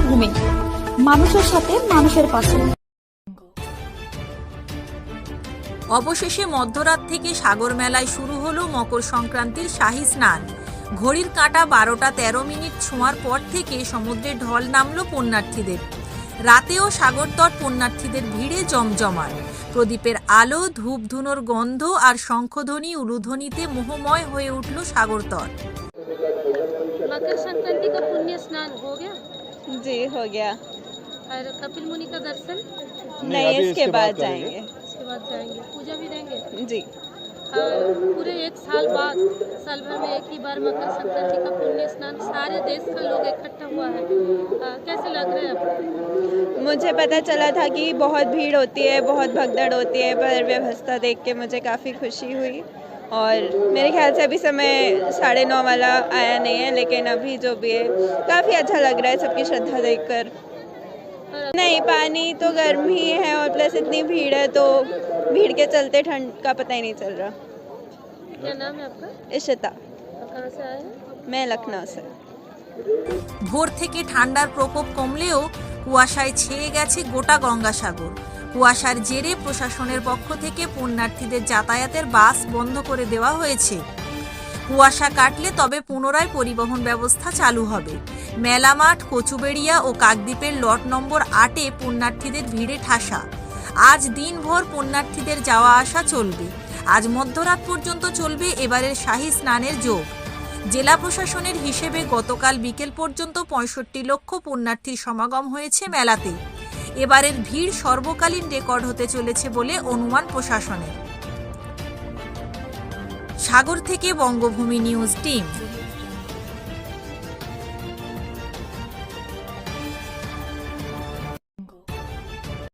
বঙ্গভূমি, মানুষের সাথে মানুষের পাশে। অবশেষে মধ্যরাত থেকে সাগর মেলায় শুরু হলো মকর সংক্রান্তির শাহী স্নান। ঘড়ির কাঁটা 12টা 13 মিনিট ছোঁয়ার পর থেকে সমুদ্রে ঢল নামলো পুণ্যার্থীদের। রাতেও সাগরতট পুণ্যার্থীদের ভিড়ে জমজমাট। প্রদীপের আলো, ধূপধুনোর গন্ধ আর শঙ্খধ্বনি উলুধ্বনিতে মোহময় হয়ে উঠল সাগরতট। मकर संक्रांति का पुण्य स्नान हो गया? जी हो गया। और कपिल मुनि का दर्शन? नहीं, इसके बाद जाएंगे। इसके बाद जाएंगे। पूजा भी देंगे? जी। और पूरे एक साल बाद, साल भर में एक ही बार मकर संक्रांति का पुण्य स्नान, सारे देश का लोग इकट्ठा हुआ है। कैसे लग रहा है आपको? मुझे पता चला था कि बहुत भीड़ होती है, बहुत भगदड़ होती है, पर व्यवस्था देख के मुझे काफ़ी खुशी हुई। और मेरे ख्याल से अभी समय 9:30 वाला आया नहीं है, लेकिन अभी जो भी है काफ़ी अच्छा लग रहा है सबकी श्रद्धा देखकर। नहीं, पानी तो गर्म ही है और प्लस इतनी भीड़ है तो भीड़ के चलते ठंड का पता ही नहीं चल रहा। क्या नाम है आपका? इशिता। और कहाँ से आए हैं? मैं लखनऊ से। ভোর থেকে ঠান্ডার প্রকোপ কমলেও কুয়াশায় ছেয়ে গেছে গোটা গঙ্গাসাগর। কুয়াশার জেরে প্রশাসনের পক্ষ থেকে পুণ্যার্থীদের যাতায়াতের বাস বন্ধ করে দেওয়া হয়েছে। কুয়াশা কাটলে তবে পুনরায় পরিবহন ব্যবস্থা চালু হবে। মেলামাঠ, কচুবেড়িয়া ও কাকদ্বীপের লট নম্বর 8-এ পুণ্যার্থীদের ভিড়ে ঠাসা। আজ দিনভর পুণ্যার্থীদের যাওয়া আসা চলবে। আজ মধ্যরাত পর্যন্ত চলবে এবারের শাহী স্নানের যোগ। জেলা প্রশাসনের হিসেবে গতকাল বিকেল পর্যন্ত 65 লক্ষ পুণ্যার্থীর সমাগম হয়েছে মেলাতে। এবারের ভিড় সর্বকালীন রেকর্ড হতে চলেছে বলে অনুমান প্রশাসনের। সাগর থেকে বঙ্গভূমি নিউজ টিম।